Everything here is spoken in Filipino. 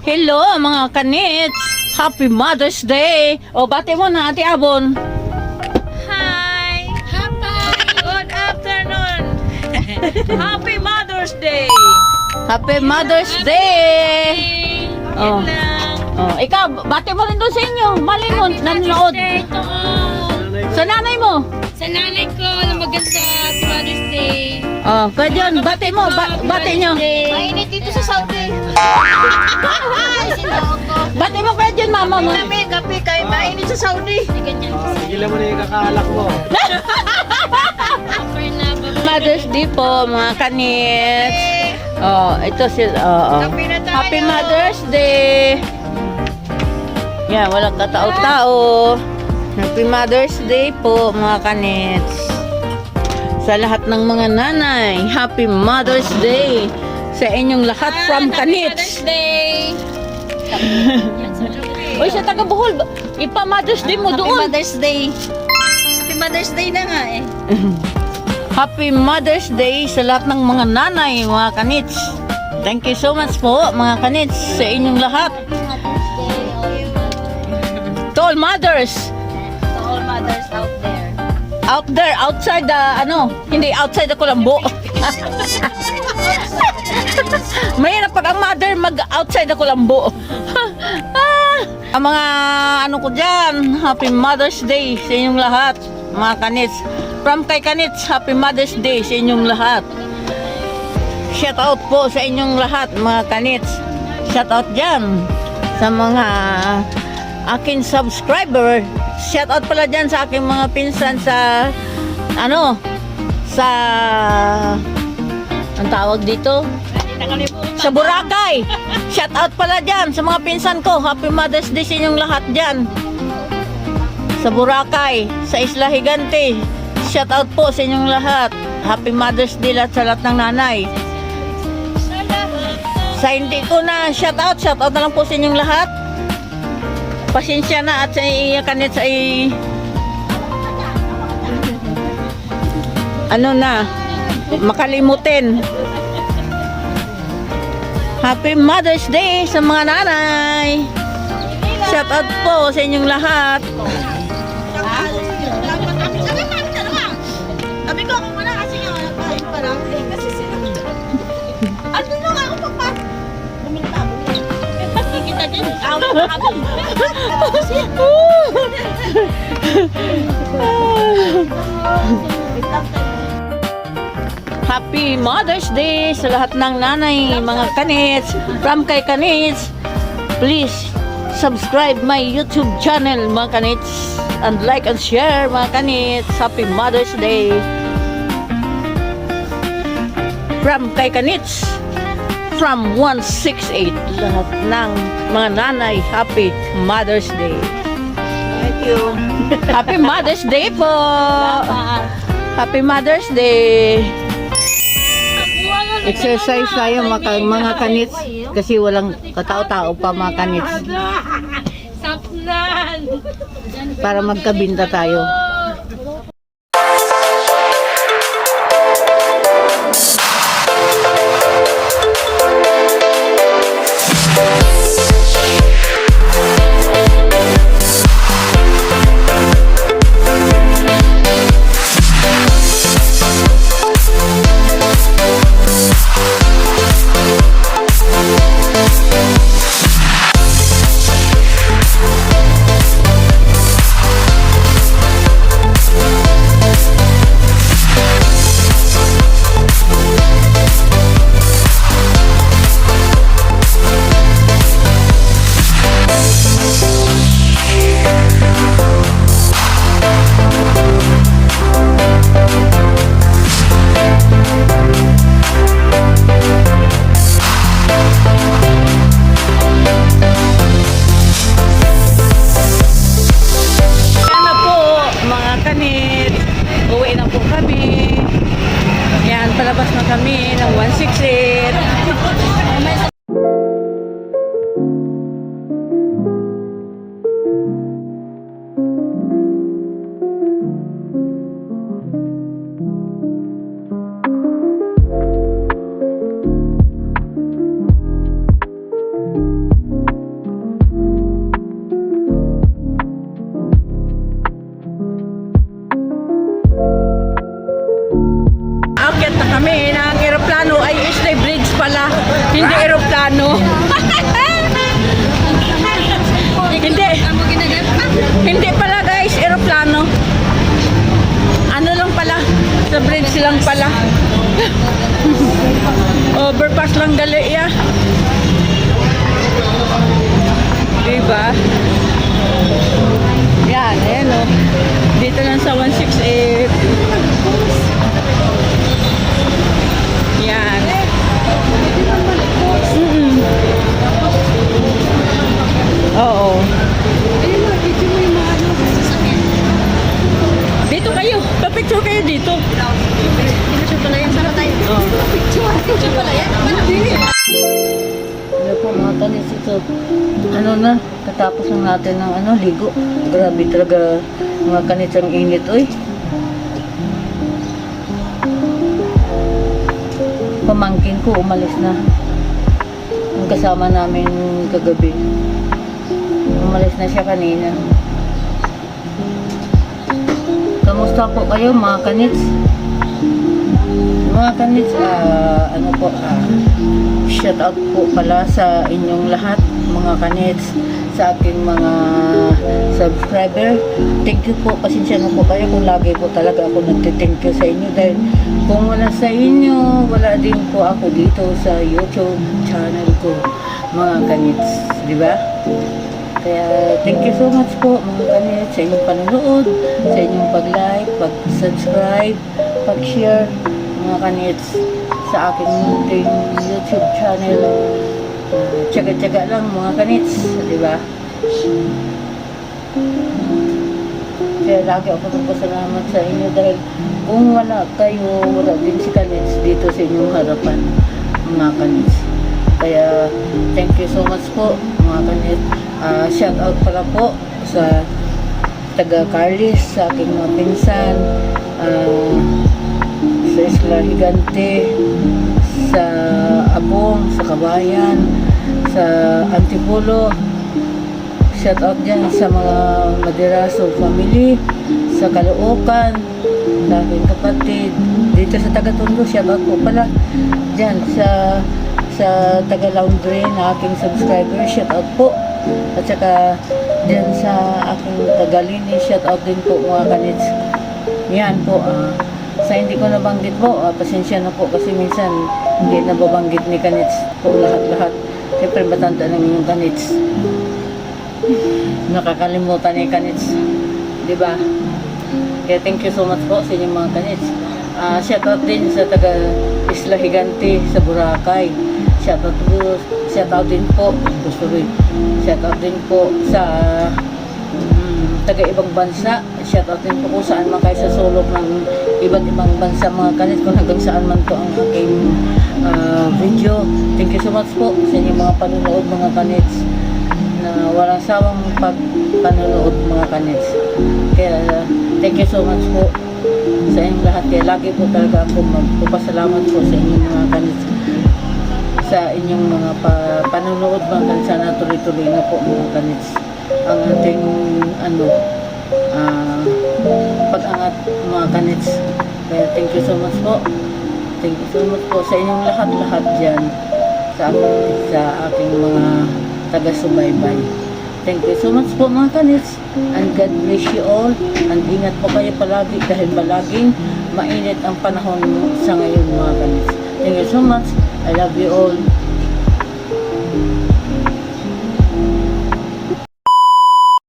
Hello mga kanits! Happy Mother's Day! O, bati mo na, Ate Abon. Hi! Good afternoon! Happy Mother's Day! Happy Mother's Day! Oh. Yan lang. Oh, ikaw, bati mo rin doon sa inyo. Mali mo, nanonood. Day to all. Sa nanay mo. Sa nanay ko na maganda. Happy Mother's Day. Oh, kaya dyan, bati mo, bati nyo. Mainit dito sa Saudi. Bati mo kaya dyan, mama mo. Kami, kape kayo. Mainit sa Saudi. Tigilan mo na yung kakaalak mo. Mother's Day po, mga kanits. Oh, ito sila. Oh. Kape na tayo. Happy Mother's Day! Yan, walang katao-tao. Happy Mother's Day po, mga kanits. Sa lahat ng mga nanay, Happy Mother's Day! Sa inyong lahat from Mother's kanits. Day. Uy, sa taga Bohol, ipa-Mother's Day mo Happy doon. Mother's Day. Happy Mother's Day na nga eh. Happy Mother's Day sa lahat ng mga nanay, mga kanits. Thank you so much po, mga kanits, sa inyong lahat. To all mothers. To all mothers out there. Out there, outside the, hindi, outside the Kulambo. Mahirap pag ang mother mag-outside the Kulambo. Ang mga, ko dyan, Happy Mother's Day sa inyong lahat, mga kanits. From kay kanits, Happy Mother's Day sa inyong lahat. Shout out po sa inyong lahat, mga kanits. Shout out dyan sa mga akin subscriber. Shout out pala dyan sa aking mga pinsan sa ang tawag dito? Sa Boracay. Shout out pala dyan sa mga pinsan ko. Happy Mother's Day sa inyong lahat dyan. Sa Boracay, sa Isla Higante. Shout out po sa inyong lahat. Happy Mother's Day lahat sa lahat ng nanay. Sa hindi ko na shout out na lang po sa inyong lahat. Pasensya na at sa kanit sa makalimutin. Happy Mother's Day sa mga nanay. Shout out po sa inyong lahat. Sabi ko ako muna kasi nga nagpahin pa lang. Kasi sila. Ano na nga ako pagpa? Buminta mo. Kita din. Happy Mother's Day sa lahat ng nanay, mga kanits. From kay kanits, please subscribe my YouTube channel, mga kanits, and like and share, mga kanits. Happy Mother's Day from kay kanits, from 168, lahat ng mga nanay. Happy Mother's Day. Thank you. Happy Mother's Day po. Happy Mother's Day. Exercise tayo mga kanits kasi walang katao-tao pa, mga kanits, Sapnan. para magkabinta tayo. Palabas na kami ng 168. kami na ang eroplano ay Islay Bridge pala, hindi eroplano. Hindi pala guys, eroplano. Ano lang pala, sa bridge lang pala. Overpass lang gali ya. Diba? Yan, ayan o. Dito lang sa 168. Yan. Oo. Dito kayo. Papicture kayo dito. Picture pala yan. Sana tayo. Picture pala yan. Ano po mga tanis ito? Ano na? Katapos ng natin ng ligo. Grabe talaga mga kanitsang init. Uy. Pamangkin ko umalis na. Ang kasama namin kagabi. Umalis na siya kanina. Kamusta po kayo mga kanits? Mga kanits, shout out po pala sa inyong lahat mga kanits, sa aking mga subscriber. Thank you po, pasensya na po kayo kung lagi po talaga ako nagtithank you sa inyo dahil kung wala sa inyo, wala din po ako dito sa YouTube channel ko mga kanits, di ba? Kaya thank you so much po mga kanits sa inyong panonood, sa inyong pag-like, pag-subscribe, pag-share mga kanits sa aking munting YouTube channel. Tsaga-tsaga lang mga kanits, di ba? Kaya lagi ako nagpasalamat sa inyo dahil kung wala kayo, wala din si kanits dito sa inyong harapan mga kanits. Kaya thank you so much po mga kanits. Shout out pala po sa taga Carlis, sa aking mga pinsan, sa Isla Higante, sa Abong, sa Kabayan, sa Antipolo. Shout out dyan sa mga Madiraso family, sa Caloocan, sa aking kapatid, dito sa taga Tondo. Shout out po pala dyan sa taga Laundry na aking subscriber. Shout out po. At saka dyan sa aking tagalini, shout out din po mga kanits. Yan po, sa hindi ko nabanggit po, pasensya na po kasi minsan hindi nababanggit ni kanits po lahat-lahat. Siyempre matanda ng inyong kanits. Nakakalimutan ni kanits, di ba? Kaya thank you so much po sa inyong mga kanits. Shout out din sa taga Isla Higante sa Boracay. Shout out din po, shout out din po sa taga ibang bansa. Shout out din po kung saan man kayo sa sulok ng iba't ibang bansa mga kanits, kung hanggang saan man to ang aking video. Thank you so much po sa inyong mga panunood mga kanits, na walang sawang pagpanunood mga kanits. Kaya thank you so much po sa inyong lahat. Kaya lagi po talaga ako magpapasalamat po sa inyong mga kanits, sa inyong mga panunood mga kanits. Sana tuloy-tuloy na po mga kanits ang ating pag-angat mga kanits. Kaya thank you so much po. Thank you so much po sa inyong lahat-lahat dyan sa aking mga taga-subaybay. Thank you so much po mga kanits, and God bless you all, and ingat po kayo palagi dahil palaging mainit ang panahon sa ngayon mga kanits. Thank you so much. I love you all.